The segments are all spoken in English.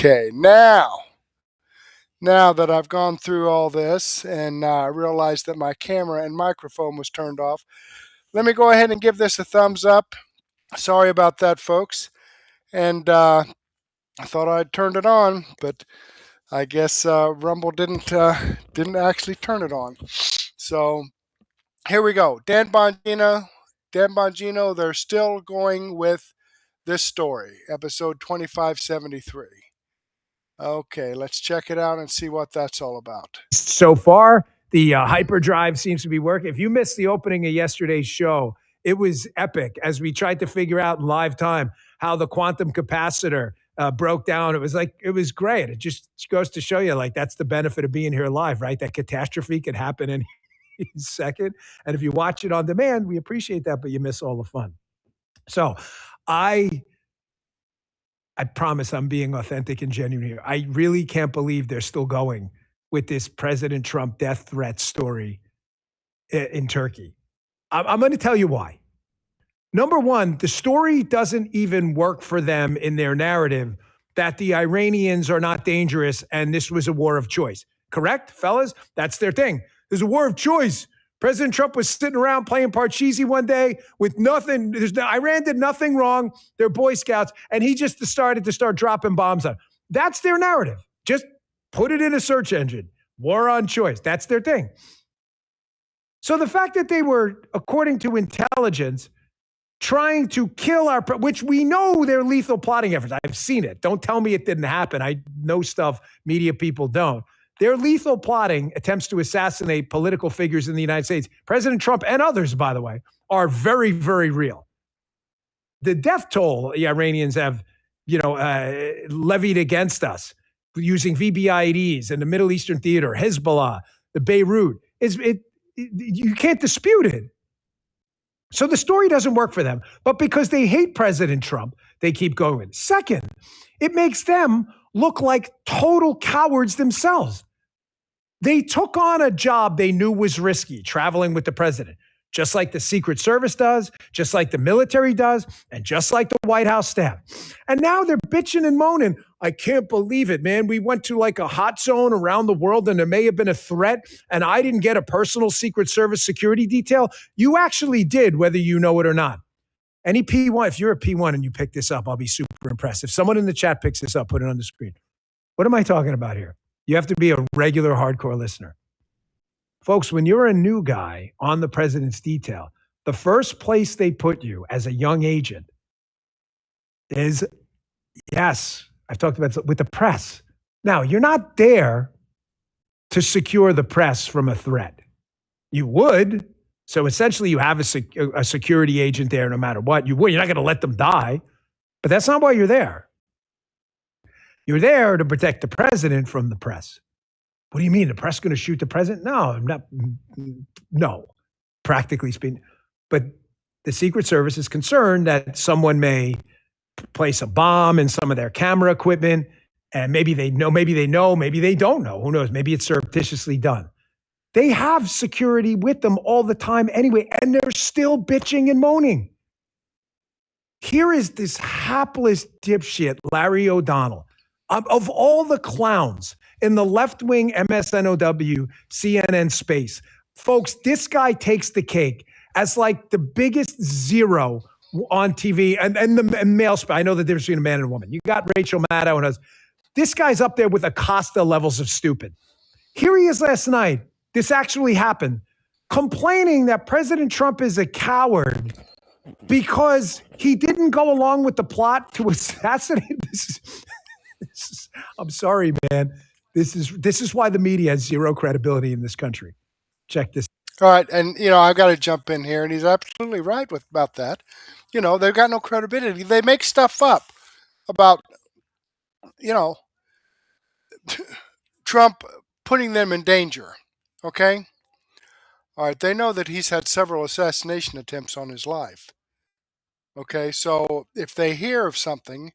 Okay, now that I've gone through all this and realized that my camera and microphone was turned off, let me go ahead and give this a thumbs up. Sorry about that, folks. And I thought I'd turned it on, but I guess Rumble didn't actually turn it on. So here we go. Dan Bongino, they're still going with this story, episode 2573. Okay, let's check it out and see what that's all about. So far, the hyperdrive seems to be working. If you missed the opening of yesterday's show, it was epic as we tried to figure out in live time how the quantum capacitor broke down. It was great. It just goes to show you, like, that's the benefit of being here live, right? That catastrophe could happen in a second. And if you watch it on demand, we appreciate that, but you miss all the fun. So I promise I'm being authentic and genuine here. I really can't believe they're still going with this President Trump death threat story in Turkey. I'm going to tell you why. Number one, the story doesn't even work for them in their narrative that the Iranians are not dangerous and this was a war of choice. Correct, fellas? That's their thing. There's a war of choice. President Trump was sitting around playing Parcheesi one day with nothing. Iran did nothing wrong. They're Boy Scouts. And he just started to start dropping bombs on. That's their narrative. Just put it in a search engine. War on choice. That's their thing. So the fact that they were, according to intelligence, trying to kill which we know they're lethal plotting efforts. I've seen it. Don't tell me it didn't happen. I know stuff media people don't. Their lethal plotting attempts to assassinate political figures in the United States, President Trump and others, by the way, are very, very real. The death toll the Iranians have, levied against us using VBIEDs in the Middle Eastern theater, Hezbollah, the Beirut, you can't dispute it. So the story doesn't work for them, but because they hate President Trump, they keep going. Second, it makes them look like total cowards themselves. They took on a job they knew was risky, traveling with the president, just like the Secret Service does, just like the military does, and just like the White House staff. And now they're bitching and moaning. I can't believe it, man. We went to like a hot zone around the world and there may have been a threat and I didn't get a personal Secret Service security detail. You actually did, whether you know it or not. Any P1, if you're a P1 and you pick this up, I'll be super impressed. If someone in the chat picks this up, put it on the screen. What am I talking about here? You have to be a regular hardcore listener. Folks, when you're a new guy on the president's detail, the first place they put you as a young agent is, yes, I've talked about it, with the press. Now, you're not there to secure the press from a threat. You would. So essentially, you have a security agent there no matter what. You would. You're not going to let them die. But that's not why you're there. You're there to protect the president from the press. What do you mean? The press going to shoot the president? No, practically speaking. But the Secret Service is concerned that someone may place a bomb in some of their camera equipment, and maybe they know, maybe they don't know. Who knows? Maybe it's surreptitiously done. They have security with them all the time anyway, and they're still bitching and moaning. Here is this hapless dipshit, Larry O'Donnell. Of all the clowns in the left-wing MSNOW, CNN space, folks, this guy takes the cake as like the biggest zero on TV and the male space. I know the difference between a man and a woman. You got Rachel Maddow and us. This guy's up there with Acosta levels of stupid. Here he is last night. This actually happened, complaining that President Trump is a coward because he didn't go along with the plot to assassinate. I'm sorry, man. This is why the media has zero credibility in this country. Check this. All right, and I've got to jump in here, and he's absolutely right about that. They've got no credibility. They make stuff up about Trump putting them in danger. Okay? All right, they know that he's had several assassination attempts on his life. Okay, so if they hear of something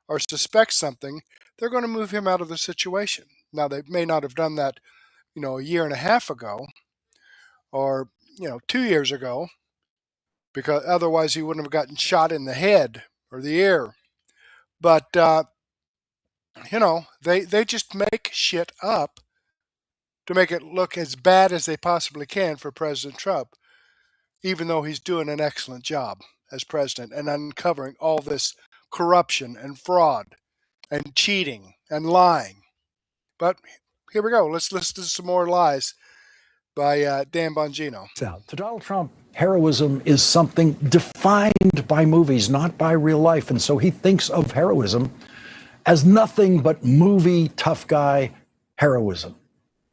or suspect something, they're going to move him out of the situation. Now, they may not have done that, a year and a half ago or, 2 years ago, because otherwise he wouldn't have gotten shot in the head or the ear. But they just make shit up to make it look as bad as they possibly can for President Trump, even though he's doing an excellent job as president and uncovering all this corruption and fraud and cheating and lying. But here we go. Let's listen to some more lies by Dan Bongino. To Donald Trump, heroism is something defined by movies, not by real life. And so he thinks of heroism as nothing but movie tough guy heroism,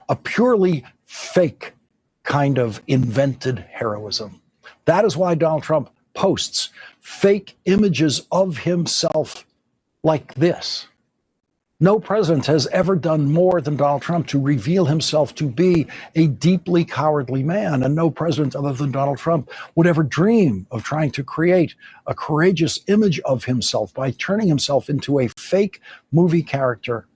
a purely fake kind of invented heroism. That is why Donald Trump posts fake images of himself like this. No president has ever done more than Donald Trump to reveal himself to be a deeply cowardly man, and no president other than Donald Trump would ever dream of trying to create a courageous image of himself by turning himself into a fake movie character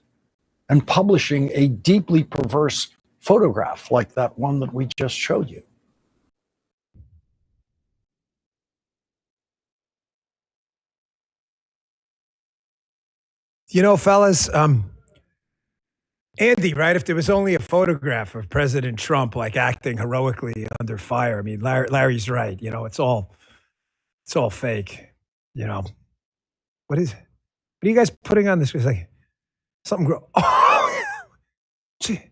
and publishing a deeply perverse photograph like that one that we just showed you. Fellas, Andy, right? If there was only a photograph of President Trump like acting heroically under fire, I mean, Larry's right. It's all fake. What are you guys putting on this? It's like something. Oh, gee.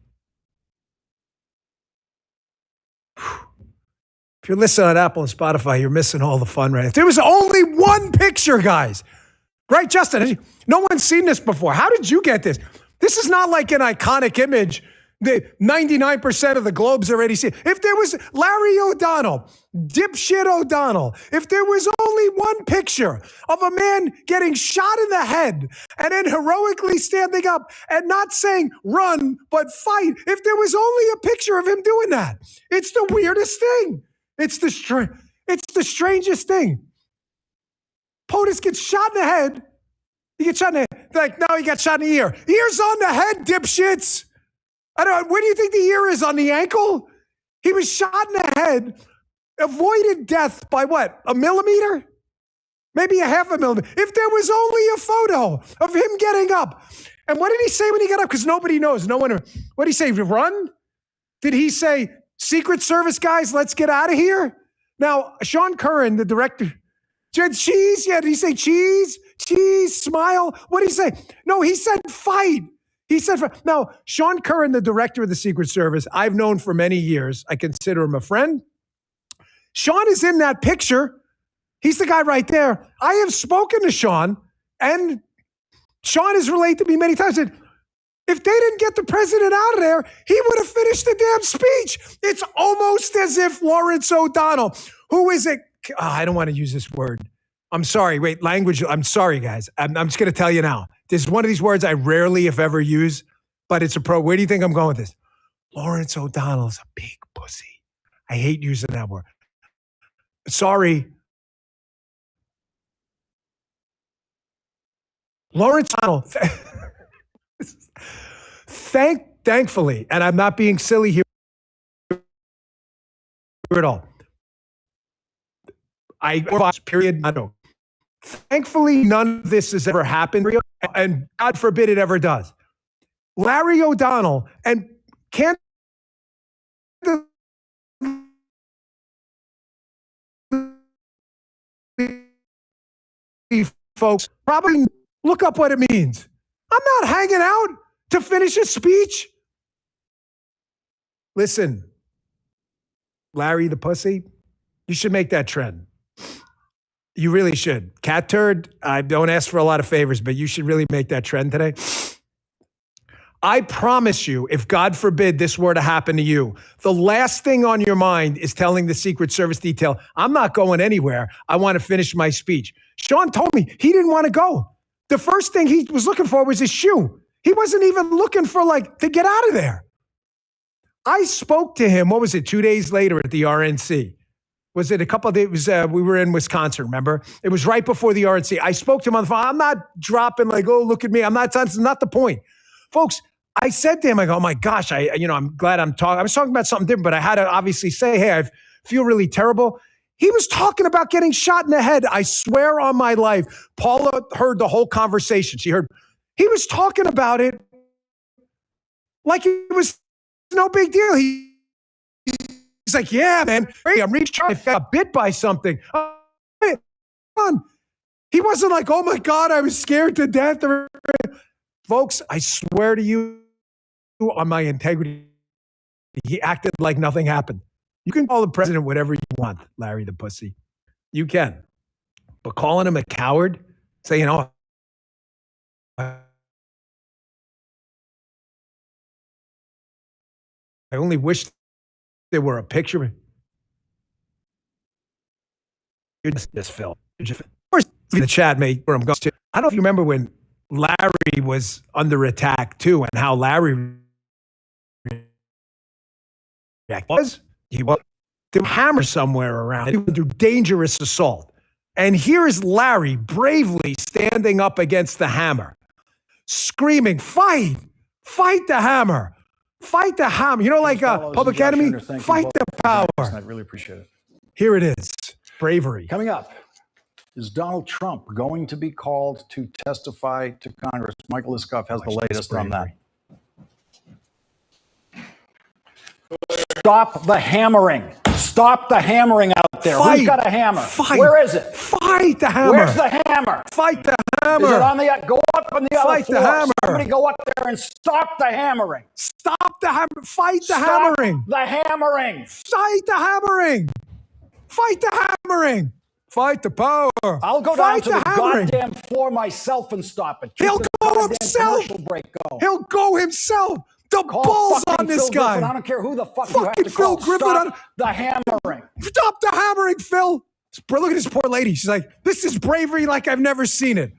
If you're listening on Apple and Spotify, you're missing all the fun, right? If there was only one picture, guys. Right, Justin? No one's seen this before. How did you get this? This is not like an iconic image that 99% of the Globe's already seen. If there was Larry O'Donnell, dipshit O'Donnell, if there was only one picture of a man getting shot in the head and then heroically standing up and not saying run, but fight, if there was only a picture of him doing that, it's the weirdest thing. It's the strangest thing. POTUS gets shot in the head. He gets shot in the head. They're like, no, he got shot in the ear. Ear's on the head, dipshits. Where do you think the ear is? On the ankle? He was shot in the head, avoided death by what? A millimeter? Maybe a half a millimeter. If there was only a photo of him getting up. And what did he say when he got up? Because nobody knows. No one. What did he say? Run? Did he say, Secret Service guys, let's get out of here? Now, Sean Curran, the director, cheese? Yeah, did he say cheese? Cheese, smile? What did he say? No, he said fight. He said, now, Sean Curran, the director of the Secret Service, I've known for many years. I consider him a friend. Sean is in that picture. He's the guy right there. I have spoken to Sean, and Sean has relayed to me many times that if they didn't get the president out of there, he would have finished the damn speech. It's almost as if Lawrence O'Donnell, who is I don't want to use this word. I'm sorry. Wait, language. I'm sorry, guys. I'm just going to tell you now. This is one of these words I rarely, if ever, use, but it's a pro. Where do you think I'm going with this? Lawrence O'Donnell's a big pussy. I hate using that word. Sorry. Lawrence O'Donnell. Thankfully, and I'm not being silly here at all. Period. I don't. Thankfully, none of this has ever happened, and God forbid it ever does. Larry O'Donnell and can't folks probably look up what it means. I'm not hanging out to finish a speech. Listen, Larry the pussy, you should make that trend. You really should. Cat turd, I don't ask for a lot of favors, but you should really make that trend today. I promise you, if God forbid this were to happen to you, the last thing on your mind is telling the Secret Service detail, I'm not going anywhere. I want to finish my speech. Sean told me he didn't want to go. The first thing he was looking for was his shoe. He wasn't even looking for to get out of there. I spoke to him, 2 days later at the RNC. Was it a couple of days? We were in Wisconsin, remember? It was right before the RNC. I spoke to him on the phone. I'm not dropping oh, look at me. That's not the point. Folks, I said to him, I go, oh my gosh, I'm glad I'm talking. I was talking about something different, but I had to obviously say, hey, I feel really terrible. He was talking about getting shot in the head. I swear on my life, Paula heard the whole conversation. She heard He was talking about it like it was no big deal. He's like, yeah, man, hey, I'm recharged. I got bit by something. He wasn't like, oh my God, I was scared to death. Folks, I swear to you on my integrity, he acted like nothing happened. You can call the president whatever you want, Larry the pussy. You can. But calling him a coward, saying, oh, I only wish there were a picture. You're just Phil. Of course, in the chat, mate, where I'm going to. I don't know if you remember when Larry was under attack too, and how Larry was. He was there was a hammer somewhere around. He was under dangerous assault. And here is Larry bravely standing up against the hammer, screaming, fight the hammer. Fight the hammer. You know, like Public Enemy? Fight the power. I really appreciate it. Here it is. Bravery. Coming up, is Donald Trump going to be called to testify to Congress? Michael Iskoff has the latest on that. Stop the hammering. Stop the hammering out there. Fight. Who's got a hammer? Fight. Where is it? Fight the hammer. Where's the hammer? Fight the hammer. Is it on the go up on the other Fight floor? the hammer. Somebody go up there and stop the hammering. Stop the hammer. Fight the Stop hammering. the hammering. Fight the hammering. Fight the hammering. Fight the power. I'll go down to the goddamn floor myself and stop it. He'll go himself. He'll go himself. The balls on this Phil guy. Griffin. I don't care who the fuck you have to Phil call. Griffin. Stop the hammering. Stop the hammering, Phil. Look at this poor lady. She's like, this is bravery like I've never seen it.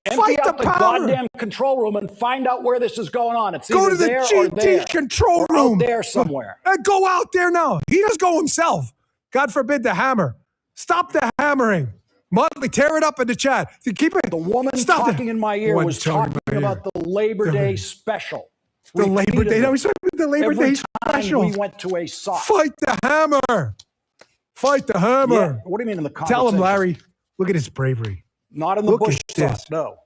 Empty out the goddamn control room and find out where this is going on. It's go either to the there GT or there. control or room. Out there somewhere. Go out there now. He does go himself. God forbid the hammer. Stop the hammering. Motley, tear it up in the chat. Keep it. The woman talking in my ear was talking about the Labor Day special. The Labor Day. No, he's talking about the Labor Day special. We went to a soft. Fight the hammer. Fight the hammer. Yeah. What do you mean in the conversation? Tell him, Larry. Look at his bravery. Not in the Bush stuff. No.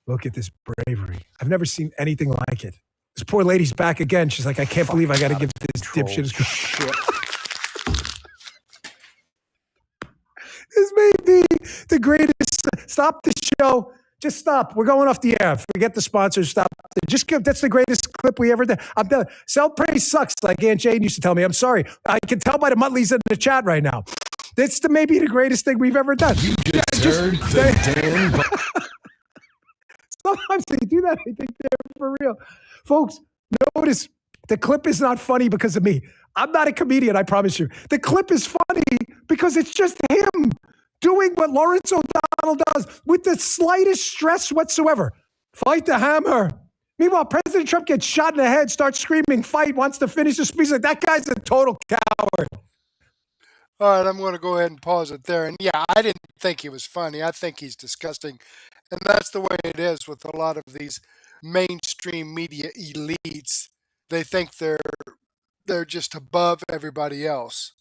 Look at this bravery. I've never seen anything like it. This poor lady's back again. She's like, I can't believe I got to give this dipshit his shit. This may be the greatest. Stop the show. Just stop. We're going off the air. Forget the sponsors. Stop. Just give. That's the greatest clip we ever did. I'm done. Self-praise sucks, like Aunt Jane used to tell me. I'm sorry. I can tell by the Mutleys in the chat right now. That's maybe the greatest thing we've ever done. You just heard the Dan. Sometimes they do that. I think they're for real. Folks, notice the clip is not funny because of me. I'm not a comedian, I promise you. The clip is funny because it's just him doing what Lawrence O'Donnell does with the slightest stress whatsoever. Fight the hammer. Meanwhile, President Trump gets shot in the head, starts screaming, fight, wants to finish the speech. Like, that guy's a total coward. All right, I'm going to go ahead and pause it there. And yeah, I didn't think he was funny. I think he's disgusting. And that's the way it is with a lot of these mainstream media elites. They think they're just above everybody else,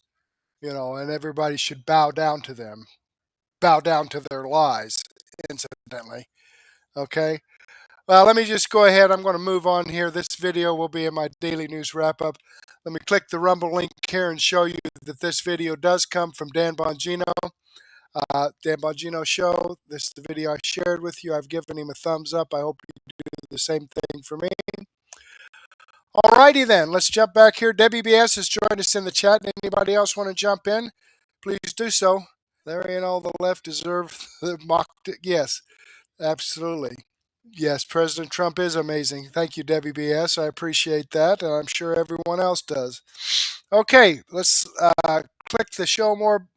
you know, and everybody should bow down to them, bow down to their lies, incidentally. Okay. Well, let me just go ahead. I'm going to move on here. This video will be in my daily news wrap-up. Let me click the Rumble link here and show you that this video does come from Dan Bongino. Dan Bongino Show. This is the video I shared with you. I've given him a thumbs up. I hope you do the same thing for me. Alrighty then, let's jump back here. Debbie BS has joined us in the chat. Anybody else want to jump in? Please do so. Larry and all the left deserve the mock. Yes, absolutely. Yes, President Trump is amazing. Thank you, Debbie BS. I appreciate that, and I'm sure everyone else does. Okay, let's click the show more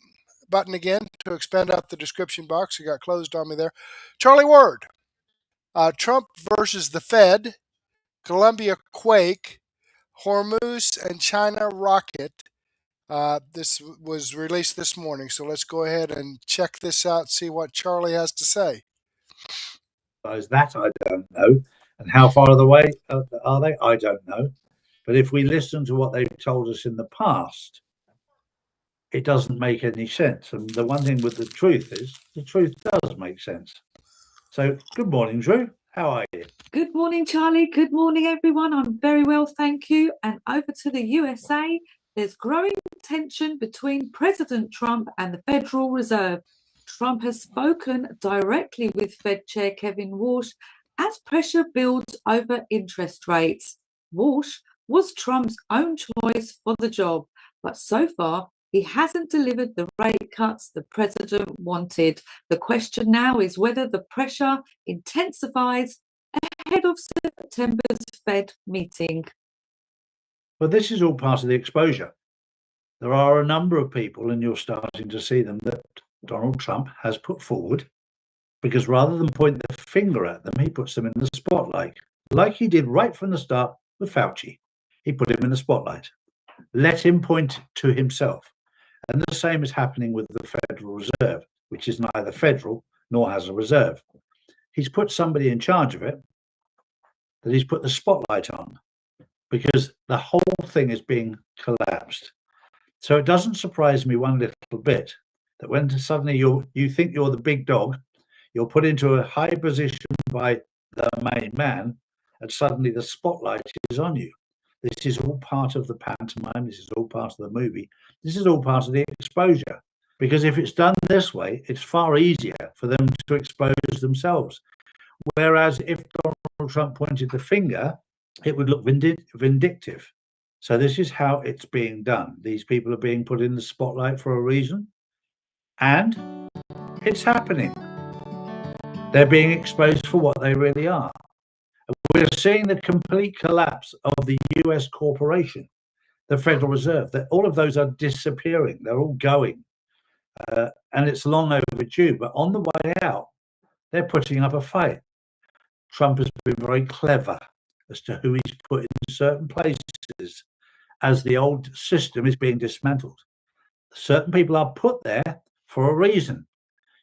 button again to expand out the description box. It got closed on me there. Charlie Ward. Trump versus the Fed. Colombia Quake, Hormuz, and China rocket. This was released this morning, so let's go ahead and check this out, see what Charlie has to say. That I don't know. And how far away are they? I don't know. But if we listen to what they've told us in the past, it doesn't make any sense. And the one thing with the truth is, the truth does make sense. So, good morning, Drew. How are you? Good morning, Charlie. Good morning, everyone. I'm very well, thank you. And over to the USA, there's growing tension between President Trump and the Federal Reserve. Trump has spoken directly with Fed Chair Kevin Walsh as pressure builds over interest rates. Walsh was Trump's own choice for the job, but so far he hasn't delivered the rate cuts the president wanted. The question now is whether the pressure intensifies ahead of September's Fed meeting. Well, this is all part of the exposure. There are a number of people, and you're starting to see them, that Donald Trump has put forward, because rather than point the finger at them, he puts them in the spotlight, like he did right from the start with Fauci. He put him in the spotlight. Let him point to himself. And the same is happening with the Federal Reserve, which is neither federal nor has a reserve. He's put somebody in charge of it that he's put the spotlight on, because the whole thing is being collapsed. So it doesn't surprise me one little bit that when suddenly you think you're the big dog, you're put into a high position by the main man, and suddenly the spotlight is on you. This is all part of the pantomime. This is all part of the movie. This is all part of the exposure. Because if it's done this way, it's far easier for them to expose themselves. Whereas if Donald Trump pointed the finger, it would look vindictive. So this is how it's being done. These people are being put in the spotlight for a reason, and it's happening. They're being exposed for what they really are. We're seeing the complete collapse of the US corporation, the Federal Reserve. That all of those are disappearing. They're all going. And it's long overdue. But on the way out, they're putting up a fight. Trump has been very clever as to who he's put in certain places as the old system is being dismantled. Certain people are put there for a reason.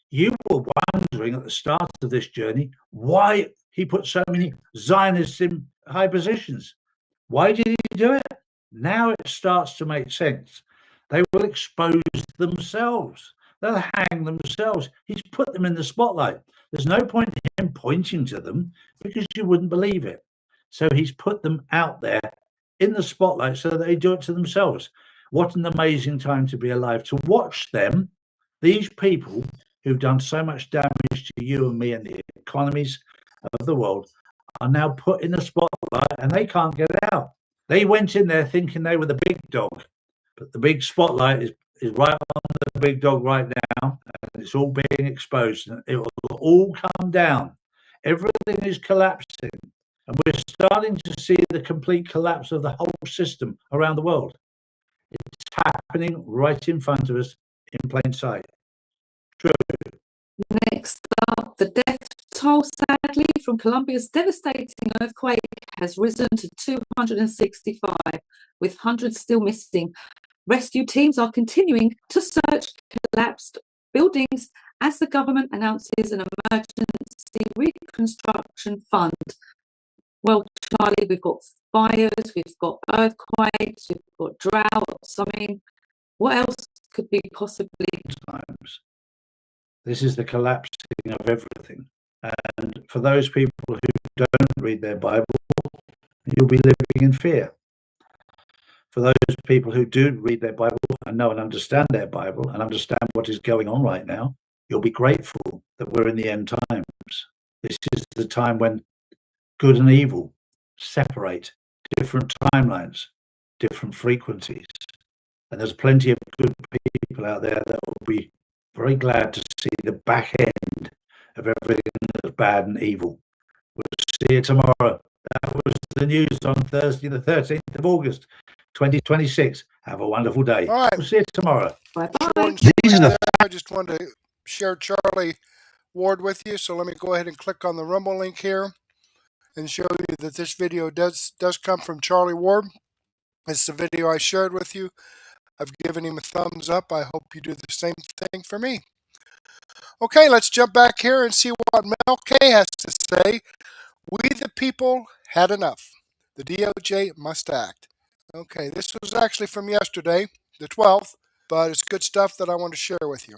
You were wondering at the start of this journey why he put so many Zionists in high positions. Why did he do it? Now it starts to make sense. They will expose themselves. They'll hang themselves. He's put them in the spotlight. There's no point in him pointing to them because you wouldn't believe it. So he's put them out there in the spotlight so that they do it to themselves. What an amazing time to be alive, to watch them, these people who've done so much damage to you and me and the economies of the world are now put in the spotlight and they can't get out. They went in there thinking they were the big dog, but the big spotlight is right on the big dog right now, and it's all being exposed, and it will all come down. Everything is collapsing, and we're starting to see the complete collapse of the whole system around the world. It's happening right in front of us in plain sight. True. Next up, the death toll, sadly, from Colombia's devastating earthquake has risen to 265, with hundreds still missing. Rescue teams are continuing to search collapsed buildings as the government announces an emergency reconstruction fund. Well, Charlie, we've got fires, we've got earthquakes, we've got droughts. I mean, what else could be possibly? Times. This is the collapsing of everything. And for those people who don't read their Bible, you'll be living in fear. For those people who do read their Bible and know and understand their Bible and understand what is going on right now, you'll be grateful that we're in the end times. This is the time when good and evil separate, different timelines, different frequencies. And there's plenty of good people out there that will be very glad to see the back end of everything that's bad and evil. We'll see you tomorrow. That was the news on Thursday, the 13th of August, 2026. Have a wonderful day. All right. We'll see you tomorrow. Bye-bye. I just wanted to share Charlie Ward with you, so let me go ahead and click on the Rumble link here and show you that this video does come from Charlie Ward. It's the video I shared with you. I've given him a thumbs up. I hope you do the same thing for me. Okay, let's jump back here and see what Mel K has to say. We the people had enough. The DOJ must act. Okay, this was actually from yesterday, the 12th, but it's good stuff that I want to share with you.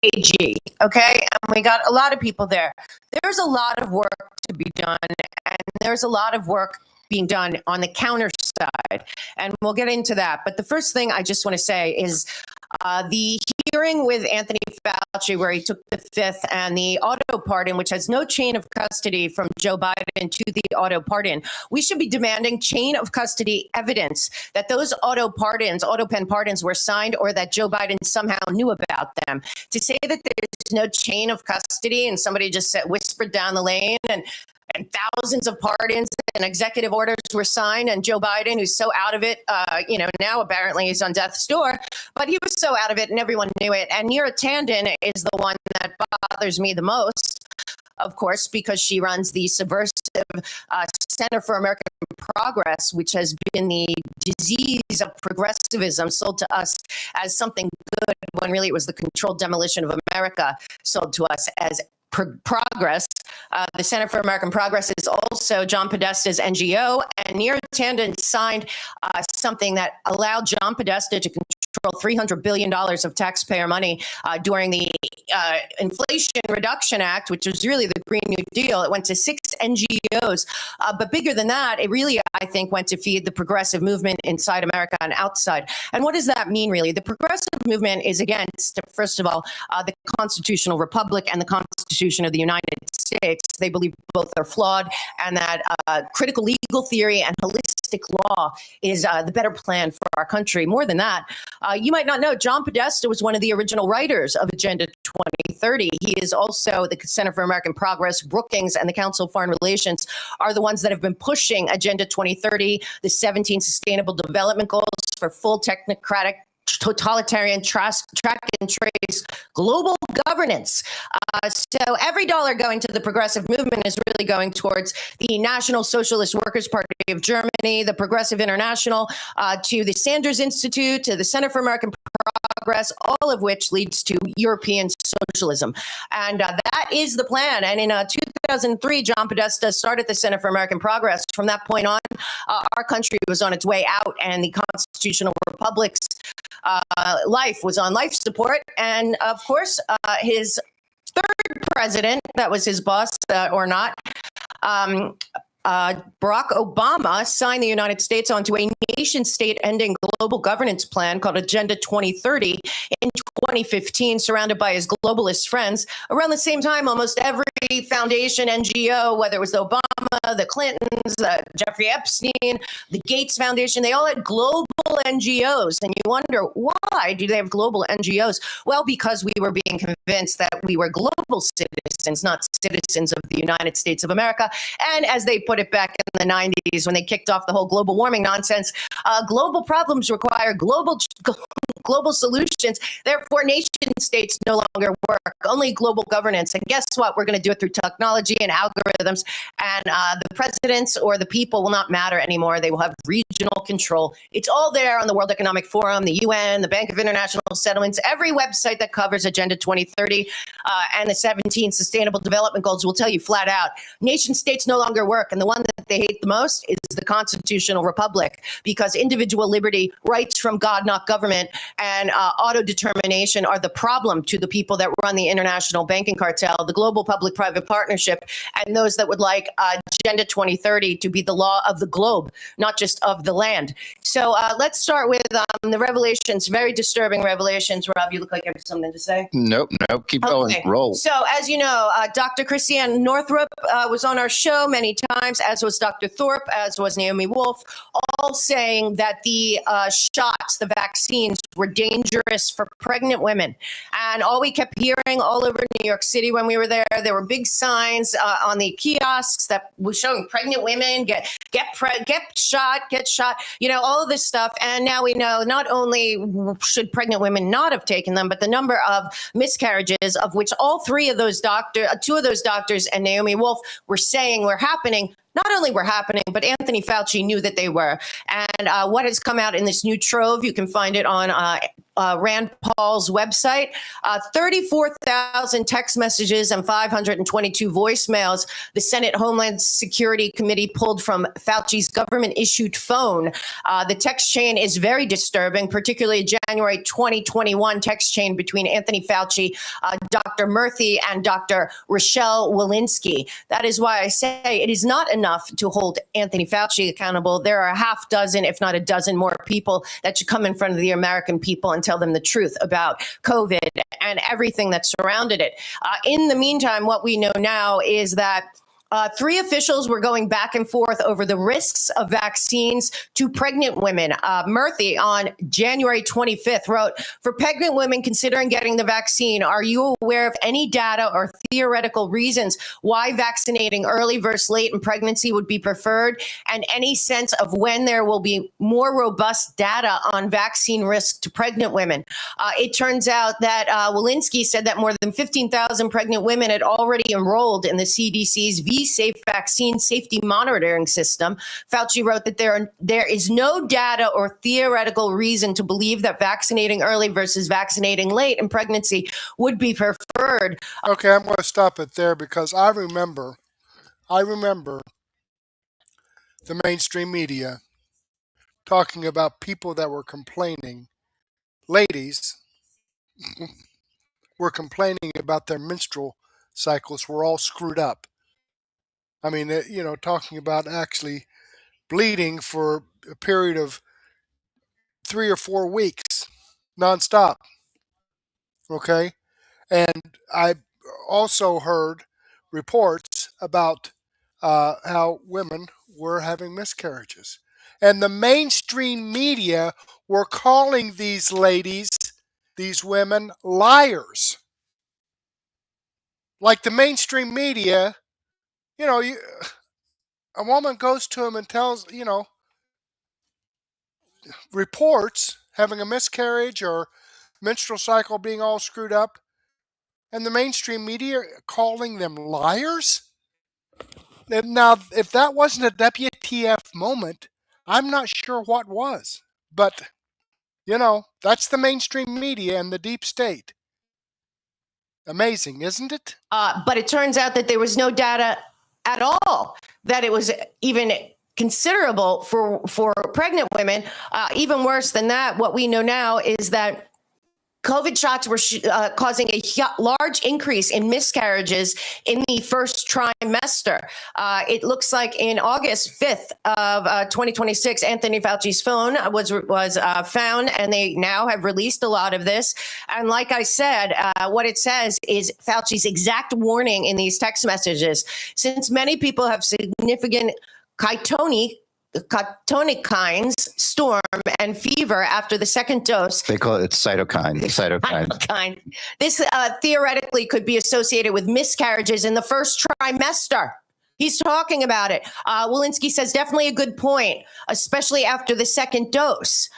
AG, okay? And we got a lot of people there. There's a lot of work to be done, and there's a lot of work being done on the counter side, and we'll get into that. But the first thing I just want to say is the hearing with Anthony Fauci, where he took the fifth, and the auto pardon, which has no chain of custody from Joe Biden to the auto pardon. We should be demanding chain of custody evidence that those auto pen pardons were signed, or that Joe Biden somehow knew about them. To say that there's no chain of custody and somebody just whispered down the lane and thousands of pardons and executive orders were signed, and Joe Biden, who's so out of it, now apparently he's on death's door, but he was so out of it and everyone knew it. And Neera Tanden is the one that bothers me the most, of course, because she runs the subversive Center for American Progress, which has been the disease of progressivism sold to us as something good, when really it was the controlled demolition of America sold to us as progress. The Center for American Progress is also John Podesta's NGO, and Neera Tanden signed something that allowed John Podesta to control $300 billion of taxpayer money during the Inflation Reduction Act, which was really the Green New Deal. It went to 6 NGOs, but bigger than that, it really, I think, went to feed the progressive movement inside America and outside. And what does that mean, really? The progressive movement is against, first of all, the constitutional republic and the Constitution of the United States. They believe both are flawed, and that critical legal theory and holistic law is the better plan for our country. More than that, you might not know, John Podesta was one of the original writers of Agenda 2030. He is also the Center for American Progress. Brookings and the Council of Foreign Relations are the ones that have been pushing Agenda 2030, the 17 Sustainable Development Goals for full technocratic totalitarian track and trace global governance. So every dollar going to the progressive movement is really going towards the National Socialist Workers' Party of Germany, the Progressive International, to the Sanders Institute, to the Center for American Progress, all of which leads to European socialism. And that is the plan. And in 2003, John Podesta started the Center for American Progress. From that point on, our country was on its way out, and the constitutional republic's life was on life support. And of course, his third president, that was his boss or not, Barack Obama signed the United States onto a nation-state ending global governance plan called Agenda 2030 in 2015, surrounded by his globalist friends. Around the same time, almost every foundation, NGO, whether it was the Obama, the Clintons, Jeffrey Epstein, the Gates Foundation, they all had global NGOs. And you wonder, why do they have global NGOs? Well, because we were being convinced that we were global citizens, not citizens of the United States of America. And as they put it back in the 90s, when they kicked off the whole global warming nonsense, global problems require global solutions. Therefore, nation states no longer work, only global governance. And guess what? We're going to do it through technology and algorithms. And the presidents or the people will not matter anymore. They will have regional control. It's all there on the World Economic Forum, the UN, the Bank of International Settlements, every website that covers Agenda 2030 and the 17 Sustainable Development Goals will tell you flat out, nation states no longer work. And the one that they hate the most is the constitutional republic, because individual liberty, rights from God, not government, and auto-determination are the problem to the people that run the international banking cartel, the global public-private partnership, and those that would like Agenda 2030 to be the law of the globe, not just of the land. So let's start with the revelations, very disturbing revelations. Rob, you look like you have something to say. Nope. Keep going. Roll. So as you know, Dr. Christiane Northrup was on our show many times, as was Dr. Thorpe, as was Naomi Wolf, all saying that the shots, the vaccines, were dangerous for pregnant women. And all we kept hearing all over New York City when we were there were big signs on the kiosks that was showing pregnant women get shot, all of this stuff. And now we know not only should pregnant women not have taken them, but the number of miscarriages, of which all two of those doctors and Naomi Wolf were saying were happening, not only were happening, but Anthony Fauci knew that they were. And what has come out in this new trove, you can find it on Rand Paul's website. 34,000 text messages and 522 voicemails the Senate Homeland Security Committee pulled from Fauci's government-issued phone. The text chain is very disturbing, particularly January 2021 text chain between Anthony Fauci, Dr. Murthy, and Dr. Rochelle Walensky. That is why I say it is not enough to hold Anthony Fauci accountable. There are a half dozen, if not a dozen more people that should come in front of the American people and tell them the truth about COVID and everything that surrounded it. In the meantime, what we know now is that three officials were going back and forth over the risks of vaccines to pregnant women. Murthy on January 25th wrote, "For pregnant women considering getting the vaccine, are you aware of any data or theoretical reasons why vaccinating early versus late in pregnancy would be preferred, and any sense of when there will be more robust data on vaccine risk to pregnant women?" It turns out that Walensky said that more than 15,000 pregnant women had already enrolled in the CDC's Safe vaccine safety monitoring system. Fauci wrote that there is no data or theoretical reason to believe that vaccinating early versus vaccinating late in pregnancy would be preferred. Okay, I'm going to stop it there because I remember the mainstream media talking about people that were complaining, ladies were complaining about their menstrual cycles were all screwed up. I mean, talking about actually bleeding for a period of 3 or 4 weeks nonstop. Okay. And I also heard reports about how women were having miscarriages. And the mainstream media were calling these ladies, these women, liars. Like the mainstream media, a woman goes to him and tells, reports having a miscarriage or menstrual cycle being all screwed up, and the mainstream media calling them liars? Now, if that wasn't a WTF moment, I'm not sure what was. But, that's the mainstream media and the deep state. Amazing, isn't it? But it turns out that there was no data at all that it was even considerable for pregnant women. Even worse than that, what we know now is that COVID shots were causing a large increase in miscarriages in the first trimester. It looks like in August 5th of 2026, Anthony Fauci's phone was found, and they now have released a lot of this. And like I said, what it says is Fauci's exact warning in these text messages. Since many people have significant cytokines, storm, and fever after the second dose. They call it cytokine. Cytokine. This theoretically could be associated with miscarriages in the first trimester. He's talking about it. Walensky says definitely a good point, especially after the second dose.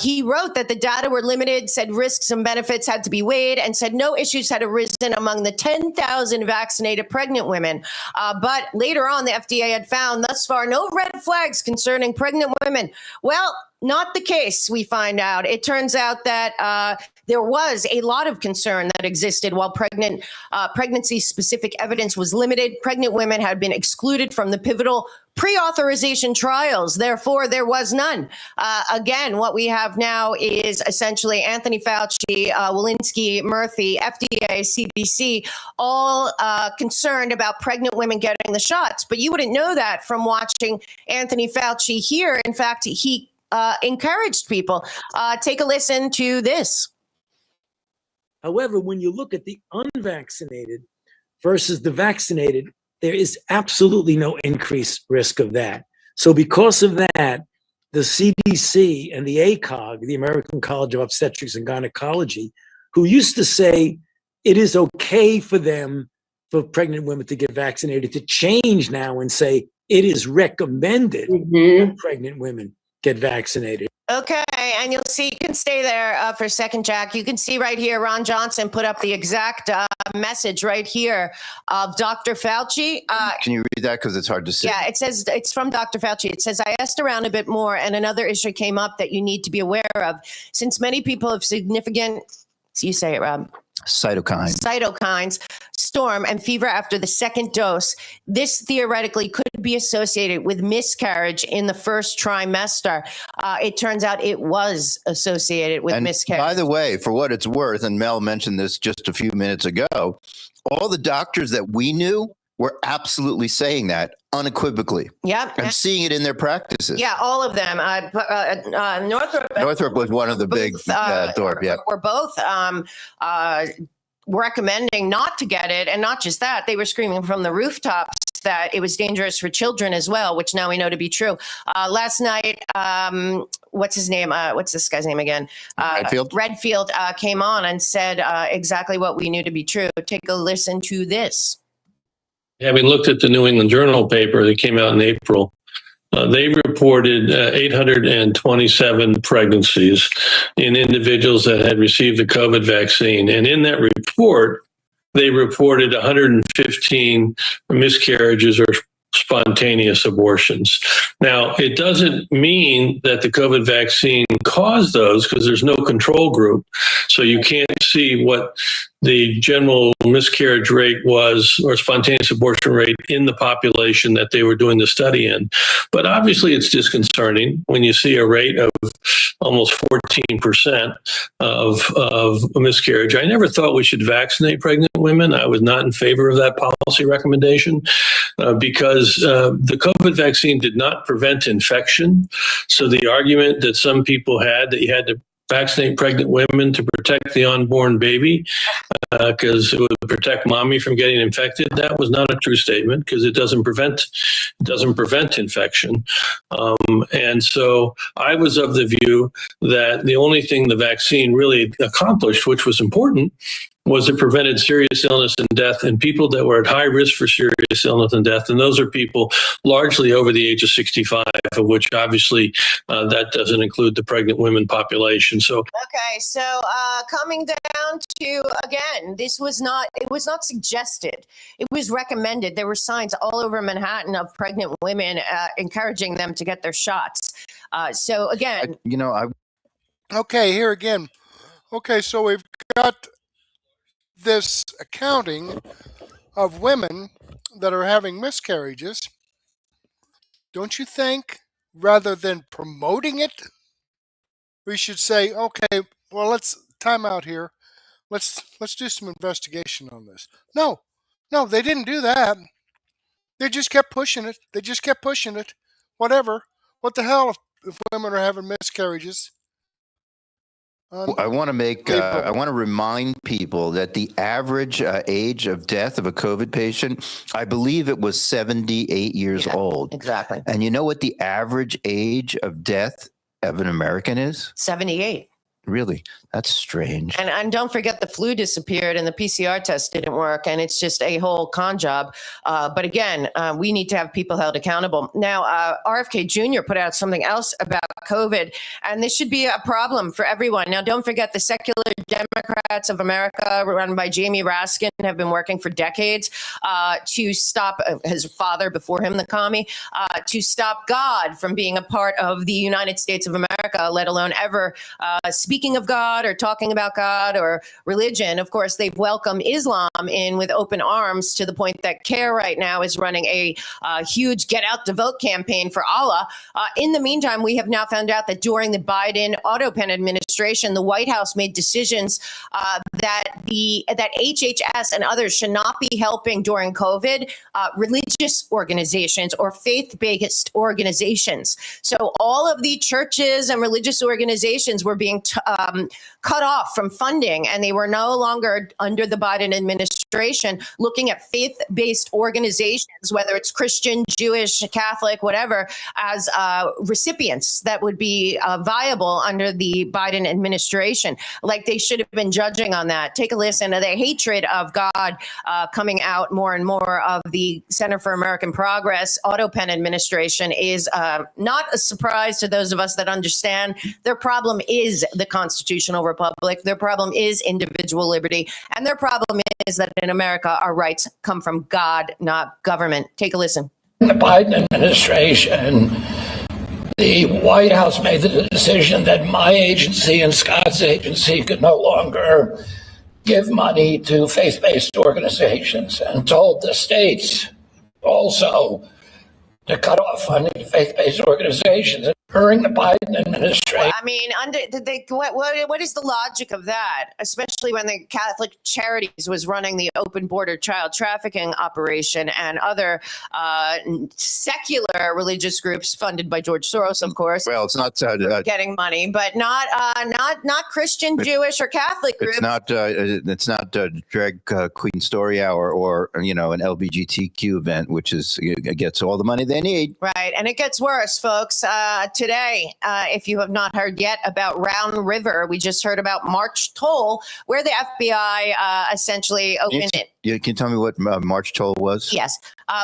He wrote that the data were limited, said risks and benefits had to be weighed, and said no issues had arisen among the 10,000 vaccinated pregnant women. But later on, the FDA had found thus far no red flags concerning pregnant women. Well, not the case, we find out. It turns out that there was a lot of concern that existed while pregnancy-specific evidence was limited. Pregnant women had been excluded from the pivotal pre-authorization trials. Therefore, there was none. Again, what we have now is essentially Anthony Fauci, Walensky, Murthy, FDA, CDC, all concerned about pregnant women getting the shots. But you wouldn't know that from watching Anthony Fauci here. In fact, he encouraged people. Take a listen to this. However, when you look at the unvaccinated versus the vaccinated, there is absolutely no increased risk of that. So because of that, the CDC and the ACOG, the American College of Obstetrics and Gynecology, who used to say it is okay for pregnant women to get vaccinated, to change now and say it is recommended that pregnant women get vaccinated. Okay, and you'll see, you can stay there for a second, Jack. You can see right here, Ron Johnson put up the exact message right here of Dr. Fauci. Can you read that? Because it's hard to see. Yeah, it says, it's from Dr. Fauci. It says, I asked around a bit more and another issue came up that you need to be aware of. Since many people have significant, you say it, Rob. Cytokines, storm, and fever after the second dose. This theoretically could be associated with miscarriage in the first trimester. It turns out it was associated with miscarriage. By the way, for what it's worth, and Mel mentioned this just a few minutes ago, all the doctors that we knew were absolutely saying that unequivocally. Yep. And seeing it in their practices. Yeah, all of them. Northrop was one of the big, Thorpe, yeah. Were both recommending not to get it. And not just that, they were screaming from the rooftops that it was dangerous for children as well, which now we know to be true. Last night, what's his name? What's this guy's name again? Redfield came on and said exactly what we knew to be true. Take a listen to this. Having looked at the New England Journal paper that came out in April, they reported 827 pregnancies in individuals that had received the COVID vaccine. And in that report, they reported 115 miscarriages or spontaneous abortions. Now, it doesn't mean that the COVID vaccine caused those because there's no control group. So you can't see what the general miscarriage rate was or spontaneous abortion rate in the population that they were doing the study in. But obviously it's disconcerting when you see a rate of almost 14% of miscarriage. I never thought we should vaccinate pregnant women. I was not in favor of that policy recommendation because the COVID vaccine did not prevent infection. So the argument that some people had that you had to vaccinate pregnant women to protect the unborn baby because it would protect mommy from getting infected. That was not a true statement because it doesn't prevent infection. And so I was of the view that the only thing the vaccine really accomplished, which was important, was it prevented serious illness and death in people that were at high risk for serious illness and death. And those are people largely over the age of 65, of which obviously that doesn't include the pregnant women population. So, okay. So coming down to, again, it was not suggested. It was recommended. There were signs all over Manhattan of pregnant women encouraging them to get their shots. So again, okay, here again. Okay, so we've got this accounting of women that are having miscarriages. Don't you think, rather than promoting it, we should say, okay, well, let's time out here. Let's do some investigation on this. No, they didn't do that. They just kept pushing it. Whatever. What the hell if women are having miscarriages? I want to remind people that the average age of death of a COVID patient, I believe it was 78 years old. Exactly. And you know what the average age of death of an American is? 78. Really? That's strange. And don't forget the flu disappeared and the PCR test didn't work. And it's just a whole con job. But again, we need to have people held accountable. Now, RFK Jr. put out something else about COVID, and this should be a problem for everyone. Now, don't forget the secular Democrats of America, run by Jamie Raskin, have been working for decades to stop his father before him, the commie, to stop God from being a part of the United States of America, let alone ever speaking of God or talking about God or religion. Of course, they've welcomed Islam in with open arms to the point that CARE right now is running a huge get out the vote campaign for Allah. In the meantime, we have now found out that during the Biden autopen administration, the White House made decisions that HHS and others should not be helping during COVID religious organizations or faith-based organizations. So all of the churches and religious organizations were being cut off from funding, and they were no longer under the Biden administration looking at faith-based organizations, whether it's Christian, Jewish, Catholic, whatever, as recipients that would be viable under the Biden administration. Like they should have been judging on that. Take a listen to the hatred of God coming out more and more of the Center for American Progress autopen administration is not a surprise to those of us that understand their problem is the constitutional republic. Their problem is individual liberty. And their problem is that in America, our rights come from God, not government. Take a listen. The Biden administration, the White House made the decision that my agency and Scott's agency could no longer give money to faith-based organizations, and told the states also to cut off funding to faith-based organizations. During the Biden administration, I mean, what is the logic of that? Especially when the Catholic Charities was running the open border child trafficking operation and other secular religious groups funded by George Soros, of course. Well, it's not getting money, but not Christian, Jewish, or Catholic groups. It's not drag queen story hour or an LGBTQ event, which gets all the money they need. Right, and it gets worse, folks. Today, if you have not heard yet about Round River, we just heard about March Toll, where the FBI essentially opened it. Can you tell me what March Toll was? Yes.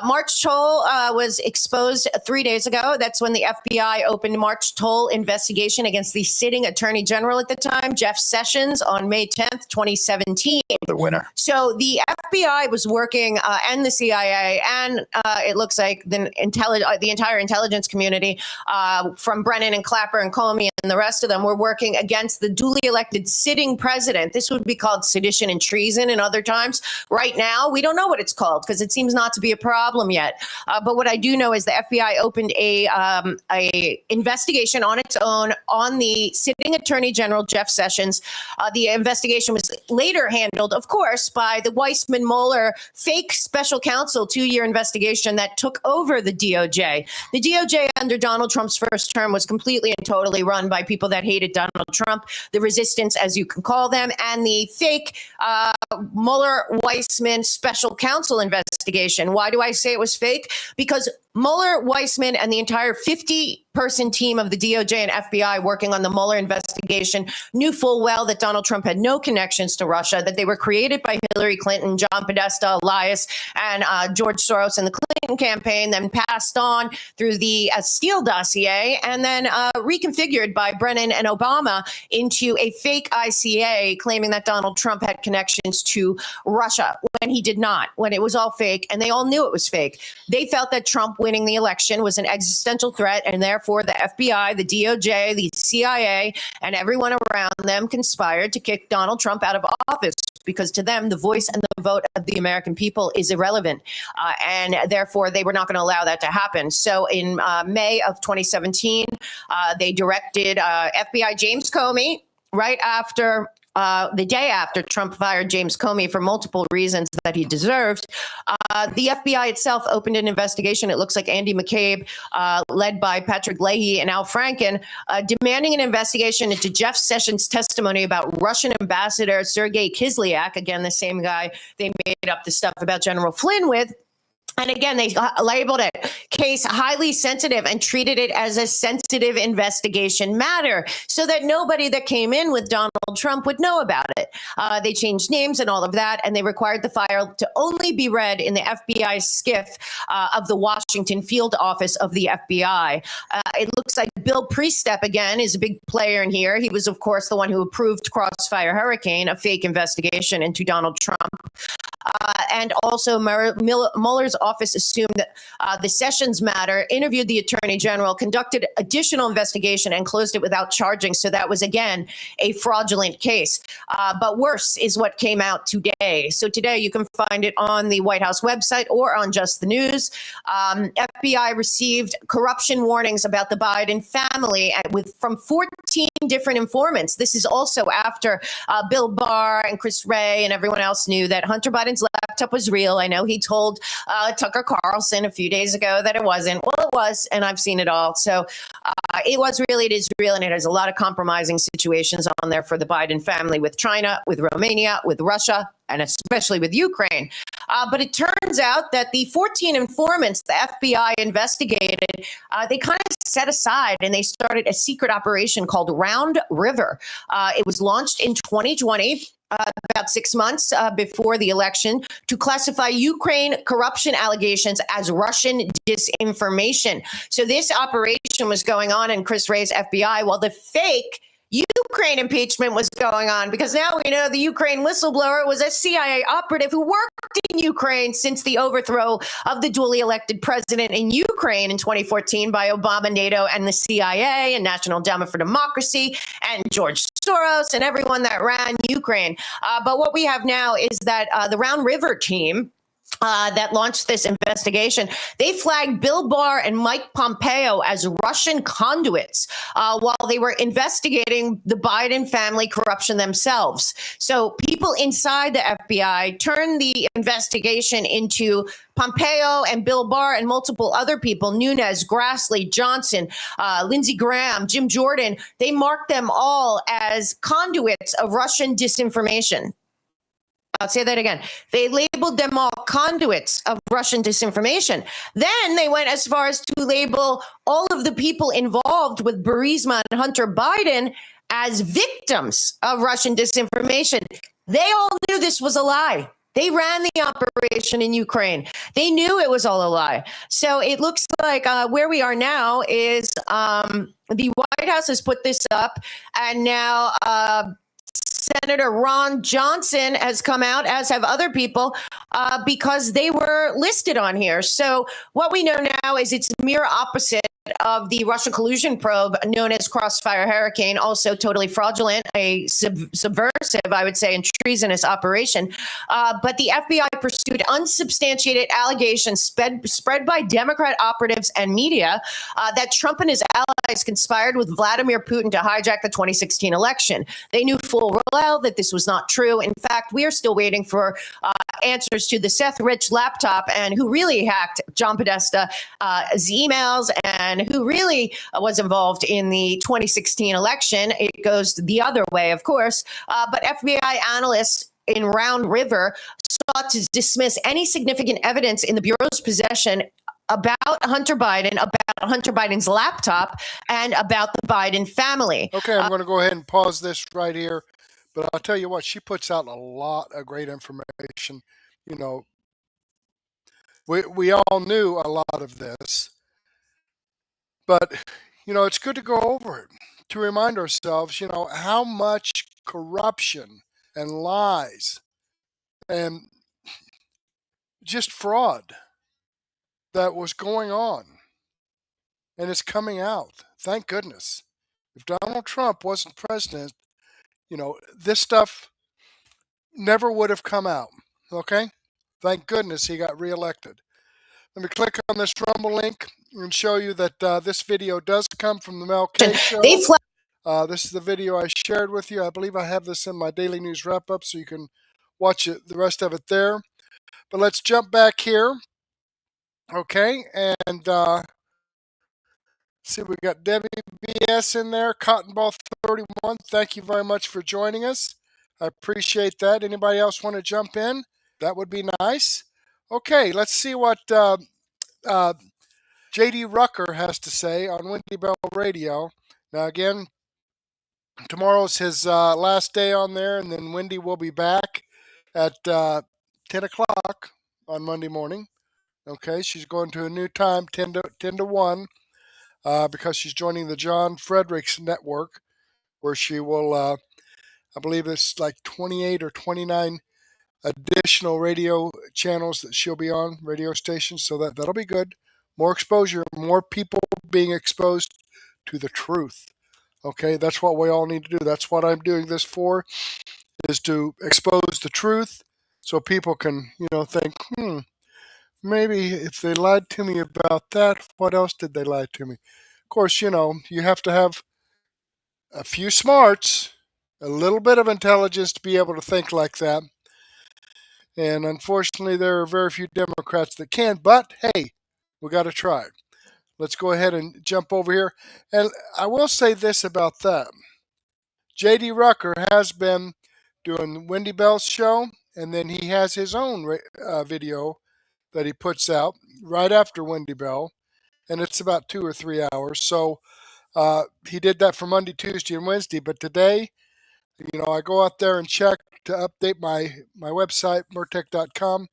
March Toll was exposed 3 days ago. That's when the FBI opened March Toll investigation against the sitting attorney general at the time, Jeff Sessions, on May 10th, 2017. The winner. So the FBI was working, and the CIA, and it looks like the entire intelligence community, from Brennan and Clapper and Comey and the rest of them, were working against the duly elected sitting president. This would be called sedition and treason in other times. Right now, we don't know what it's called because it seems not to be a problem yet. But what I do know is the FBI opened a investigation on its own on the sitting attorney general, Jeff Sessions. The investigation was later handled, of course, by the Weissman-Mueller fake special counsel 2-year investigation that took over the DOJ. The DOJ under Donald Trump's first term was completely and totally run by people that hated Donald Trump, the resistance, as you can call them, and the fake Mueller-Weissman special counsel investigation. Why do I say it was fake? Because Mueller, Weissman, and the entire 50-person team of the DOJ and FBI working on the Mueller investigation knew full well that Donald Trump had no connections to Russia, that they were created by Hillary Clinton, John Podesta, Elias, and George Soros in the Clinton campaign, then passed on through the Steele dossier, and then reconfigured by Brennan and Obama into a fake ICA claiming that Donald Trump had connections to Russia when he did not, when it was all fake, and they all knew it was fake. They felt that Trump winning the election was an existential threat, and therefore the FBI, the DOJ, the CIA, and everyone around them conspired to kick Donald Trump out of office, because to them, the voice and the vote of the American people is irrelevant. And therefore, they were not going to allow that to happen. So in May of 2017, they directed FBI James Comey right after the day after Trump fired James Comey for multiple reasons that he deserved. The FBI itself opened an investigation. It looks like Andy McCabe, led by Patrick Leahy and Al Franken, demanding an investigation into Jeff Sessions' testimony about Russian Ambassador Sergei Kislyak, again, the same guy they made up the stuff about General Flynn with. And again, they labeled it case highly sensitive and treated it as a sensitive investigation matter so that nobody that came in with Donald Trump would know about it. They changed names and all of that, and they required the file to only be read in the FBI SCIF of the Washington field office of the FBI. It looks like Bill Priestep, again, is a big player in here. He was, of course, the one who approved Crossfire Hurricane, a fake investigation into Donald Trump. And also Mueller's office assumed that the Sessions matter, interviewed the attorney general, conducted additional investigation, and closed it without charging. So that was, again, a fraudulent case. But worse is what came out today. So today you can find it on the White House website or on Just the News. FBI received corruption warnings about the Biden family from 14 different informants. This is also after Bill Barr and Chris Wray and everyone else knew that Hunter Biden's laptop was real. I know he told Tucker Carlson a few days ago that it wasn't. Well, it was, and I've seen it all. So it was real, it is real, and it has a lot of compromising situations on there for the Biden family with China, with Romania, with Russia, and especially with Ukraine. But it turns out that the 14 informants the FBI investigated, they kind of set aside and they started a secret operation called Round River. It was launched in 2020. About 6 months before the election, to classify Ukraine corruption allegations as Russian disinformation. So this operation was going on in Chris Wray's FBI while the fake Ukraine impeachment was going on, because now we know the Ukraine whistleblower was a CIA operative who worked in Ukraine since the overthrow of the duly elected president in Ukraine in 2014 by Obama, NATO, and the CIA, and National Endowment for Democracy, and George Soros, and everyone that ran Ukraine. But what we have now is that the Round River team that launched this investigation, they flagged Bill Barr and Mike Pompeo as Russian conduits while they were investigating the Biden family corruption themselves. So people inside the FBI turned the investigation into Pompeo and Bill Barr and multiple other people, Nunes, Grassley, Johnson, Lindsey Graham, Jim Jordan. They marked them all as conduits of Russian disinformation. I'll say that again. They labeled them all conduits of Russian disinformation. Then they went as far as to label all of the people involved with Burisma and Hunter Biden as victims of Russian disinformation. They all knew this was a lie. They ran the operation in Ukraine. They knew it was all a lie. So it looks like where we are now is the White House has put this up, and now Senator Ron Johnson has come out, as have other people, because they were listed on here. So what we know now is it's the mirror opposite of the Russian collusion probe known as Crossfire Hurricane, also totally fraudulent, a subversive, I would say, and treasonous operation. But the FBI pursued unsubstantiated allegations spread by Democrat operatives and media that Trump and his allies conspired with Vladimir Putin to hijack the 2016 election. They knew full well that this was not true. In fact, we are still waiting for answers to the Seth Rich laptop and who really hacked John Podesta's emails and who really was involved in the 2016 election. It goes the other way, of course. But FBI analysts in Round River sought to dismiss any significant evidence in the Bureau's possession about Hunter Biden, about Hunter Biden's laptop, and about the Biden family. Okay, I'm going to go ahead and pause this right here. But I'll tell you what, she puts out a lot of great information. You know, we all knew a lot of this. But, you know, it's good to go over it, to remind ourselves, you know, how much corruption and lies and just fraud that was going on. And it's coming out. Thank goodness. If Donald Trump wasn't president, you know, this stuff never would have come out. Okay? Thank goodness he got reelected. Let me click on this Rumble link and show you that this video does come from the Mel K Show. This is the video I shared with you. I believe I have this in my daily news wrap-up, so you can watch it, the rest of it there. But let's jump back here. Okay, and see, we got Debbie BS in there, Cottonball 31. Thank you very much for joining us. I appreciate that. Anybody else want to jump in? That would be nice. Okay, let's see what J.D. Rucker has to say on Wendy Bell Radio. Now, again, tomorrow's his last day on there, and then Wendy will be back at 10 o'clock on Monday morning. Okay, she's going to a new time, 10 to 1, because she's joining the John Fredericks Network, where she will, I believe it's like 28 or 29 additional radio channels that she'll be on, radio stations, so that'll be good. More exposure, more people being exposed to the truth. Okay, that's what we all need to do. That's what I'm doing this for, is to expose the truth so people can, you know, think, maybe if they lied to me about that, what else did they lie to me? Of course, you know, you have to have a few smarts, a little bit of intelligence to be able to think like that. And unfortunately, there are very few Democrats that can, but hey, we got to try. Let's go ahead and jump over here. And I will say this about that. J.D. Rucker has been doing Wendy Bell's show, and then he has his own video that he puts out right after Wendy Bell, and it's about 2 or 3 hours. So he did that for Monday, Tuesday, and Wednesday. But today, you know, I go out there and check to update my website, mertech.com,